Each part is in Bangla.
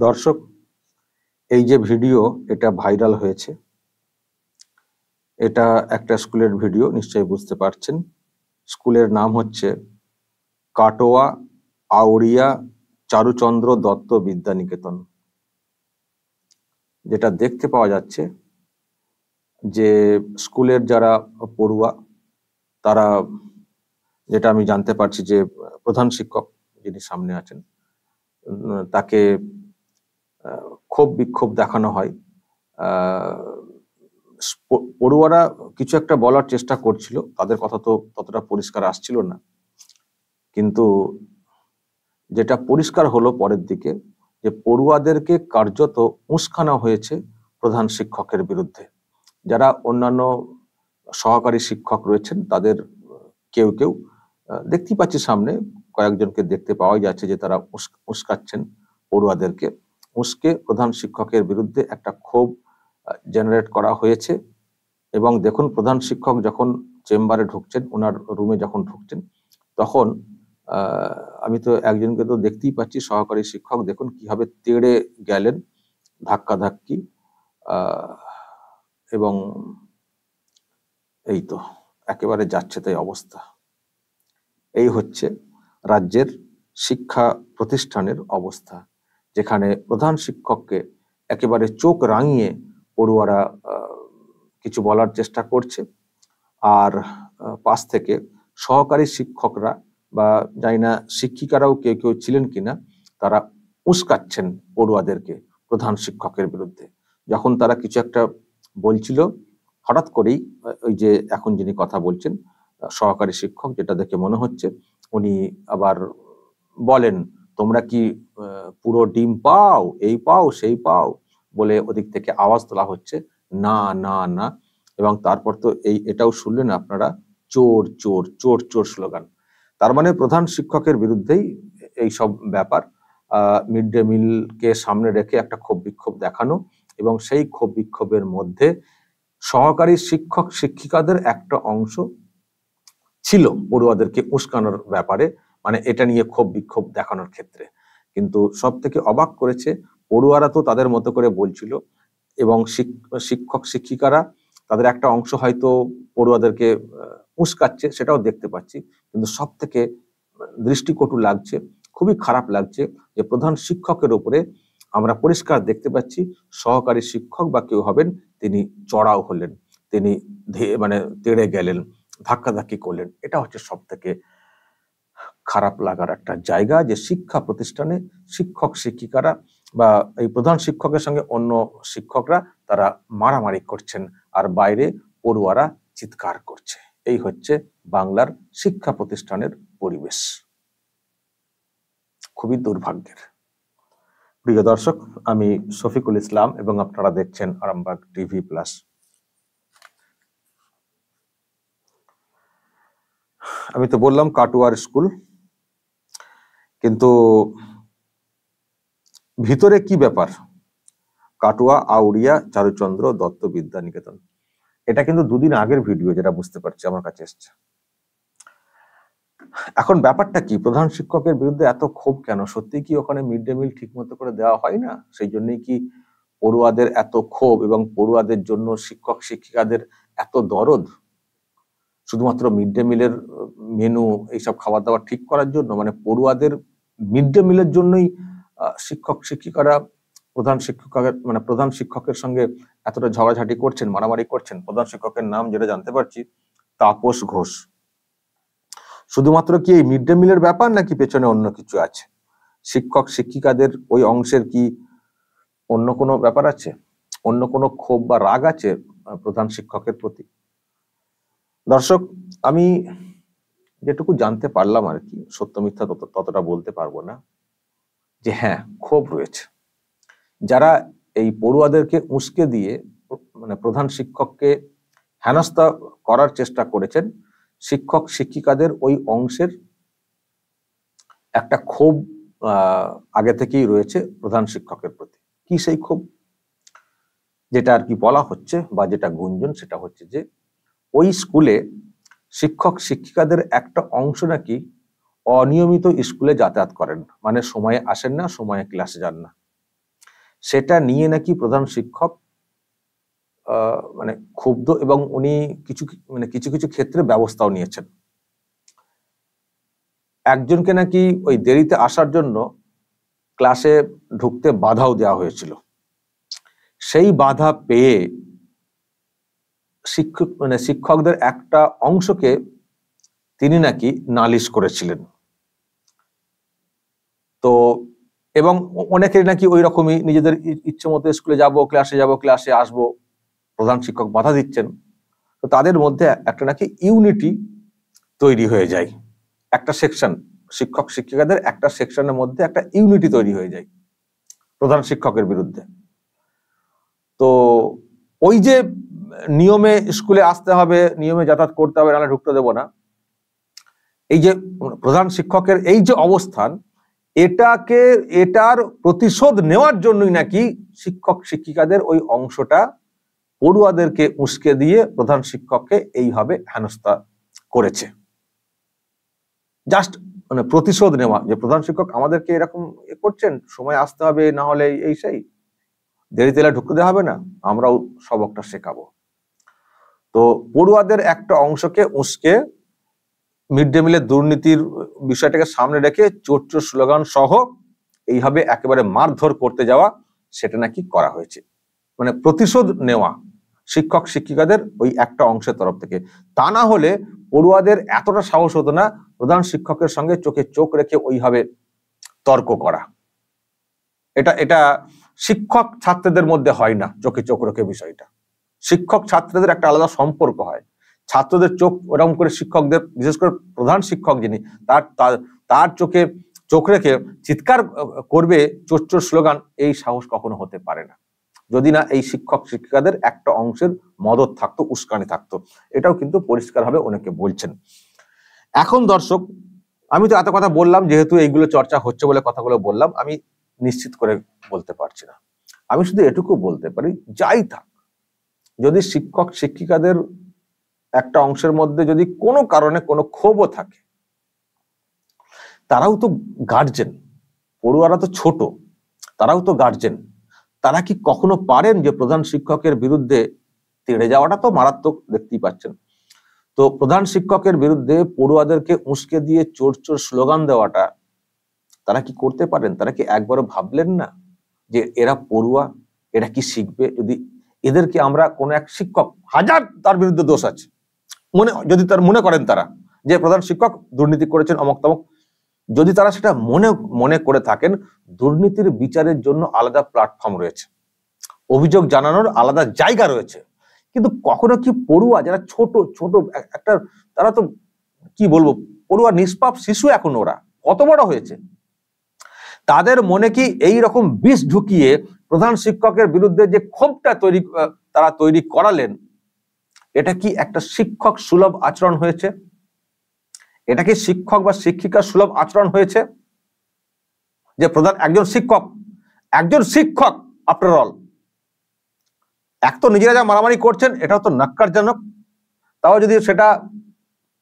দর্শক, এই যে ভিডিও এটা ভাইরাল হয়েছে, এটা একটা স্কুলের ভিডিও, নিশ্চয়ই বুঝতে পারছেন। স্কুলের নাম হচ্ছে কাটোয়া আউড়িয়া চারুচন্দ্র দত্ত বিদ্যানিকেতন। যেটা দেখতে পাওয়া যাচ্ছে যে স্কুলের যারা পড়ুয়া তারা, যেটা আমি জানতে পারছি যে প্রধান শিক্ষক যিনি সামনে আছেন তাকে ক্ষোভ বিক্ষোভ দেখানো হয়। পড়ুয়ারা কিছু একটা বলার চেষ্টা করছিল, তাদের কথা তো ততটা পরিষ্কার আসছিল না, কিন্তু যেটা পরিষ্কার হলো পরের দিকে যে পড়ুয়াদেরকে কার্যত উস্কানো হয়েছে প্রধান শিক্ষকের বিরুদ্ধে। যারা অন্যান্য সহকারী শিক্ষক রয়েছেন তাদের কেউ কেউ দেখতে পাচ্ছি, সামনে কয়েকজনকে দেখতে পাওয়া যাচ্ছে যে তারা উস্কাচ্ছেন পড়ুয়াদেরকে। উস্কে প্রধান শিক্ষকের বিরুদ্ধে একটা ক্ষোভ জেনারেট করা হয়েছে। এবং দেখুন, প্রধান শিক্ষক যখন চেম্বারে ঢুকছেন, ওনার রুমে যখন ঢুকছেন, তখন আমি তো একজনকে তো দেখতেই পাচ্ছি, সহকারী শিক্ষক, দেখুন কিভাবে তেড়ে গেলেন, ধাক্কাধাক্কি, এবং এই তো একেবারে যাচ্ছে তাই অবস্থা। এই হচ্ছে রাজ্যের শিক্ষা প্রতিষ্ঠানের অবস্থা, যেখানে প্রধান শিক্ষককে একেবারে চোখ রাঙিয়ে পড়ুয়ারা কিছু বলার চেষ্টা করছে, আর পাশ থেকে সহকারী শিক্ষকরা বা জানি না শিক্ষিকারাও কেউ কেউ ছিলেন কিনা, তারা উস্কাচ্ছেন পড়ুয়াদেরকে প্রধান শিক্ষকের বিরুদ্ধে। যখন তারা কিছু একটা বলছিল, হঠাৎ করেই ওই যে এখন যিনি কথা বলছেন সহকারী শিক্ষক, যেটা দেখে মনে হচ্ছে উনি আবার বলেন, তোমরা কি পুরো ডিম পাও, এই পাও সেই পাও বলে ওদিক থেকে আওয়াজ তোলা হচ্ছে, না না না। এবং তারপর তো এটাও শুনলেন আপনারা, চোর চোর চোর চোর স্লোগান। তার মানে প্রধান শিক্ষকের বিরুদ্ধেই এই সব ব্যাপার। মিড ডে মিলকে সামনে রেখে একটা ক্ষোভ বিক্ষোভ দেখানো, এবং সেই ক্ষোভ বিক্ষোভের মধ্যে সহকারী শিক্ষক শিক্ষিকাদের একটা অংশ ছিল পড়ুয়াদেরকে উস্কানোর ব্যাপারে, মানে এটা নিয়ে ক্ষোভ বিক্ষোভ দেখানোর ক্ষেত্রে। কিন্তু সব থেকে অবাক করেছে, পড়ুয়ারা তো তাদের মতো করে বলছিল, এবং শিক্ষক শিক্ষিকারা তাদের একটা অংশ হয়তো পড়ুয়াদেরকে উস্কাচ্ছে, সেটাও দেখতে পাচ্ছি। কিন্তু সব থেকে দৃষ্টিকটু লাগছে, খুবই খারাপ লাগছে যে প্রধান শিক্ষকের উপরে আমরা পরিষ্কার দেখতে পাচ্ছি সহকারী শিক্ষক বা কেউ হবেন, তিনি চড়াও হলেন, তিনি মানে তেড়ে গেলেন, ধাক্কাধাক্কি করলেন। এটা হচ্ছে সব থেকে খারাপ লাগার একটা জায়গা, যে শিক্ষা প্রতিষ্ঠানে শিক্ষক শিক্ষিকারা বা এই প্রধান শিক্ষকের সঙ্গে অন্য শিক্ষকরা তারা মারামারি করছেন, আর বাইরে পড়ুয়ারা চিৎকার করছে। এই হচ্ছে বাংলার শিক্ষা প্রতিষ্ঠানের পরিবেশ। খুবই দুর্ভাগ্যের। প্রিয় দর্শক, আমি শফিকুল ইসলাম এবং আপনারা দেখছেন আরামবাগ টিভি প্লাস। আমি তো বললাম কাটোয়ার স্কুল, কিন্তু ভিতরে কি ব্যাপার? কাটোয়া আউড়িয়া চারুচন্দ্র দত্ত বিদ্যানিকেতন, এটা কিন্তু দুদিন আগের ভিডিও, যেটা বুঝতে পারছি আমার কাছে এসছে। এখন ব্যাপারটা কি? প্রধান শিক্ষকের বিরুদ্ধে এত ক্ষোভ কেন? সত্যি কি ওখানে মিড ডে মিল ঠিক মতো করে দেওয়া হয় না? সেই জন্যই কি পড়ুয়াদের এত ক্ষোভ, এবং পড়ুয়াদের জন্য শিক্ষক শিক্ষিকাদের এত দরদ? শুধুমাত্র মিড ডে মিলের মেনু, এইসব খাবার দাবার ঠিক করার জন্য? মানে পড়ুয়াদের মিড ডে মিলের জন্যই শিক্ষক শিক্ষিকারা প্রধান শিক্ষকের সঙ্গে এতটা ঝগড়াঝাটি করছেন, মারামারি করছেন। প্রধান শিক্ষকের নাম যেটা জানতে পারছি, তাপস ঘোষ। শুধুমাত্র কি এই মিড ডে মিলের ব্যাপার, নাকি পেছনে অন্য কিছু আছে? শিক্ষক শিক্ষিকাদের ওই অংশের কি অন্য কোনো ব্যাপার আছে? অন্য কোনো ক্ষোভ বা রাগ আছে প্রধান শিক্ষকের প্রতি? দর্শক, আমি যেটুকু জানতে পারলাম আর কি, সত্য মিথ্যা ততটা বলতে পারবো না, যে হ্যাঁ, ক্ষোভ রয়েছে। যারা এই পড়ুয়াদেরকে উস্কে দিয়ে মানে প্রধান শিক্ষককে হেনস্থা করার চেষ্টা করেছেন, শিক্ষক শিক্ষিকাদের ওই অংশের একটা ক্ষোভ আগে থেকেই রয়েছে প্রধান শিক্ষকের প্রতি। কি সেই ক্ষোভ? যেটা আর কি বলা হচ্ছে বা যেটা গুঞ্জন, সেটা হচ্ছে যে ওই স্কুলে শিক্ষক শিক্ষিকাদের একটা অংশ নাকি অনিয়মিত স্কুলে যাতায়াত করেন, মানে সময়ে আসেন না, সময়ে ক্লাসে যান না। সেটা নিয়ে নাকি প্রধান শিক্ষক মানে ক্ষুব্ধ, এবং উনি কিছু কিছু ক্ষেত্রে ব্যবস্থাও নিয়েছেন। একজনকে নাকি ওই দেরিতে আসার জন্য ক্লাসে ঢুকতে বাধাও দেওয়া হয়েছিল। সেই বাধা পেয়ে শিক্ষকদের একটা অংশকে তিনি নাকি নালিশ করেছিলেন। তো এবং অনেকের নাকি ওই রকমই নিজেদের ইচ্ছে মতো স্কুলে যাব, ক্লাসে আসবো, প্রধান শিক্ষক বাধা দিচ্ছেন। তো তাদের মধ্যে একটা নাকি ইউনিটি তৈরি হয়ে যায়, একটা সেকশন, শিক্ষক শিক্ষিকাদের একটা সেকশনের মধ্যে একটা ইউনিটি তৈরি হয়ে যায় প্রধান শিক্ষকের বিরুদ্ধে। তো ওই যে নিয়মে স্কুলে আসতে হবে, নিয়মে যাতায়াত করতে হবে, নাহলে ঢুকতে দেবো না, এই যে প্রধান শিক্ষকের এই যে অবস্থান, এটার প্রতিশোধ নেওয়ার জন্যই নাকি শিক্ষক শিক্ষিকাদের ওই অংশটা পড়ুয়াদেরকে উস্কে দিয়ে প্রধান শিক্ষককে এইভাবে হেনস্থা করেছে। জাস্ট প্রতিশোধ নেওয়া, যে প্রধান শিক্ষক আমাদেরকে এরকম করছেন, সময় আসতে হবে, না হলে এই সেই দেরিতে এলে ঢুকতে দেওয়া হবে না, আমরাও সবকটা শেখাবো। তো পড়ুয়াদের একটা অংশকে উস্কে মিড ডে মিলের দুর্নীতির বিষয়টাকে সামনে রেখে চোর চোর স্লোগান সহ এইভাবে একেবারে মারধর করতে যাওয়া, সেটা নাকি করা হয়েছে। মানে প্রতিশোধ নেওয়া শিক্ষক শিক্ষিকাদের ওই একটা অংশের তরফ থেকে। তা না হলে পড়ুয়াদের এতটা সাহস হতো না প্রধান শিক্ষকের সঙ্গে চোখে চোখ রেখে ওইভাবে তর্ক করা। এটা শিক্ষক ছাত্রদের মধ্যে হয় না, চোখে চোখ রেখে বিষয়টা। শিক্ষক ছাত্রদের একটা আলাদা সম্পর্ক হয়। ছাত্রদের চোখ ওরকম করে শিক্ষকদের, বিশেষ করে প্রধান শিক্ষক যিনি, তার চোখে চোখ রেখে চিৎকার করবে চোর চোর স্লোগান, এই সাহস কখনো হতে পারে না, যদি না এই শিক্ষক শিক্ষিকাদের একটা অংশের মদত থাকতো, উস্কানি থাকতো। এটাও কিন্তু পরিষ্কারভাবে অনেকে বলছেন। এখন দর্শক, আমি তো এত কথা বললাম, যেহেতু এইগুলো চর্চা হচ্ছে বলে কথাগুলো বললাম, আমি নিশ্চিত করে বলতে পারছি না। আমি শুধু এটুকু বলতে পারি, যাই থাক, যদি শিক্ষক শিক্ষিকাদের একটা অংশের মধ্যে যদি কোনো কারণে কোনো ক্ষোভও থাকে, তারাও তো গার্জেন, পড়ুয়ারা তো ছোট, তারাও তো গার্জেন, তারা কি কখনো পারেন যে প্রধান শিক্ষকের বিরুদ্ধে তেড়ে যাওয়াটা তো মারাত্মক, দেখতেই পাচ্ছেন। তো প্রধান শিক্ষকের বিরুদ্ধে পড়ুয়াদেরকে উস্কে দিয়ে চোর চোর স্লোগান দেওয়াটা তারা কি করতে পারেন? তারা কি একবারও ভাবলেন না যে এরা পড়ুয়া, এরা কি শিখবে? যদি এদেরকে আমরা কোনো এক শিক্ষক, হাজার তার বিরুদ্ধে দোষ আছে, যদি তার মনে করেন তারা যে প্রধান শিক্ষক দুর্নীতি করেছেন অমক তমক, যদি তারা সেটা মনে করে থাকেন, দুর্নীতির বিচারের জন্য আলাদা প্ল্যাটফর্ম রয়েছে, অভিযোগ জানানোর আলাদা জায়গা রয়েছে। কিন্তু কখনো কি পড়ুয়া যারা ছোট ছোট একটা, তারা তো কি বলবো, পড়ুয়া নিষ্পাপ শিশু, এখন ওরা কত বড় হয়েছে, তাদের মনে কি এই রকম বিষ ঢুকিয়ে প্রধান শিক্ষকের বিরুদ্ধে যে ক্ষোভটা তারা তৈরি করালেন, এটা কি একটা শিক্ষক সুলভ আচরণ হয়েছে? এটা কি শিক্ষক বা শিক্ষিকা সুলভ আচরণ হয়েছে? যে প্রধান একজন শিক্ষক আফটার অল, এক তো নিজেরা যা মারামারি করছেন, এটাও তো ন্যাক্কারজনক। তাও যদি সেটা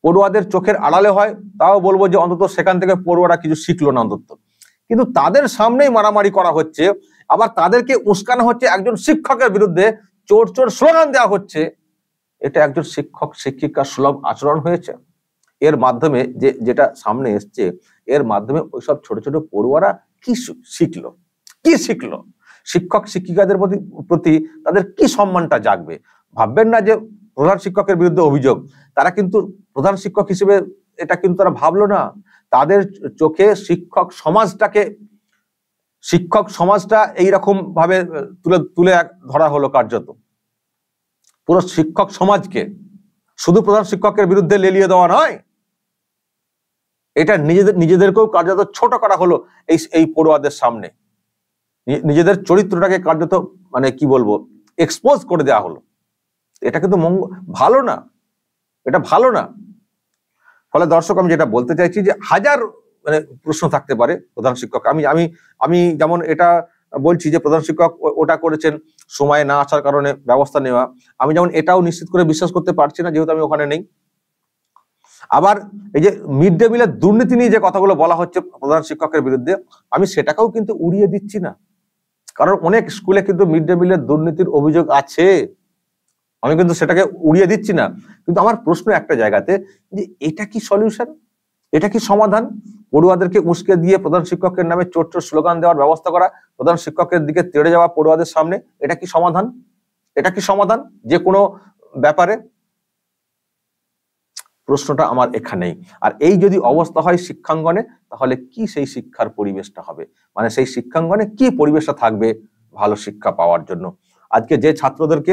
পড়ুয়াদের চোখের আড়ালে হয়, তাও বলবো যে অন্তত সেখান থেকে পড়ুয়ারা কিছু শিখলো না অন্তত। কিন্তু তাদের সামনেই মারামারি করা হচ্ছে, আবার তাদেরকে উস্কানো হচ্ছে, একজন শিক্ষকের বিরুদ্ধে চোর চোর স্লোগান দেওয়া হচ্ছে। এটা একজন শিক্ষক শিক্ষিকা সুলভ আচরণ হয়েছে? এর মাধ্যমে যেটা সামনে এসছে, এর মাধ্যমে ওইসব ছোট ছোট পড়ুয়ারা কি শিখলো? শিক্ষক শিক্ষিকাদের প্রতি তাদের কি সম্মানটা জাগবে? ভাববেন না যে প্রধান শিক্ষকের বিরুদ্ধে অভিযোগ, তারা কিন্তু প্রধান শিক্ষক হিসেবে এটা কিন্তু তারা ভাবলো না। তাদের চোখে শিক্ষক সমাজটা এইরকম ভাবে তুলে ধরা হলো, কার্যত পুরো শিক্ষক সমাজকে, শুধু প্রধান শিক্ষকের বিরুদ্ধে লেলিয়ে দেওয়া নয়, এটা নিজেদেরকেও কার্যত ছোট করা হলো এই পড়ুয়াদের সামনে, নিজেদের চরিত্রটাকে কার্যত মানে কি বলবো, এক্সপোজ করে দেওয়া হলো। এটা কিন্তু ভালো না, এটা ভালো না। ফলে দর্শক, আমি যেটা বলতে চাইছি যে হাজার প্রশ্ন থাকতে পারে প্রধান শিক্ষক। আমি যেমন এটা বলছি যে প্রধান শিক্ষক ওটা করেছেন সময় না আসার কারণে ব্যবস্থা নেওয়া, আমি যেমন এটাও নিশ্চিত করে বিশ্বাস করতে পারছি না, যেহেতু আমি ওখানে নেই। আবার এই যে মিড ডে মিলের দুর্নীতি নিয়ে যে কথাগুলো বলা হচ্ছে প্রধান শিক্ষকের বিরুদ্ধে, আমি সেটাকেও কিন্তু উড়িয়ে দিচ্ছি না। কারণ অনেক স্কুলে কিন্তু মিড ডে মিলের দুর্নীতির অভিযোগ আছে, আমি কিন্তু সেটাকে উড়িয়ে দিচ্ছি না, কিন্তু আমার প্রশ্ন একটা জায়গাতে যে এটা কি সলিউশন, এটা কি সমাধান? পড়ুয়াদেরকে উস্কে দিয়ে প্রধান শিক্ষকের নামে চোট চোট স্লোগান দেওয়ার ব্যবস্থা করা, প্রধান শিক্ষকের দিকে তেড়ে যাওয়া পড়ুয়াদের সামনে, এটা কি সমাধান? এটা কি সমাধান যে কোনো ব্যাপারে? প্রশ্নটা আমার এখানেই। আর এই যদি অবস্থা হয় শিক্ষাঙ্গনে, তাহলে কি সেই শিক্ষার পরিবেশটা হবে, মানে সেই শিক্ষাঙ্গনে কি পরিবেশটা থাকবে ভালো শিক্ষা পাওয়ার জন্য? আজকে যে ছাত্রদেরকে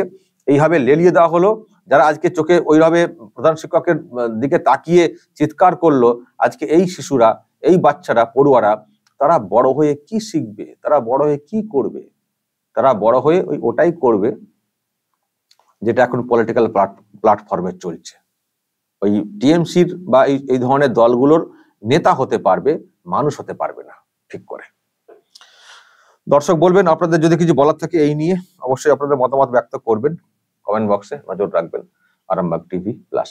এইভাবে লেলিয়ে দেওয়া হলো, যারা আজকে চোখে ওইভাবে প্রধান শিক্ষকের দিকে তাকিয়ে চিৎকার করলো, আজকে এই শিশুরা, এই বাচ্চারা, পড়ুয়ারা, তারা বড় হয়ে কি শিখবে, তারা বড় হয়ে কি করবে? তারা বড় হয়ে ওটাই করবে যেটা এখন পলিটিক্যাল প্ল্যাটফর্মে চলছে। ওই টিএমসির বা এই ধরনের দলগুলোর নেতা হতে পারবে, মানুষ হতে পারবে না ঠিক করে। দর্শক বলবেন, আপনাদের যদি কিছু বলার থাকে এই নিয়ে, অবশ্যই আপনাদের মতামত ব্যক্ত করবেন, কমেন্ট বক্সে নজর রাখবেন। Arambagh TV plus.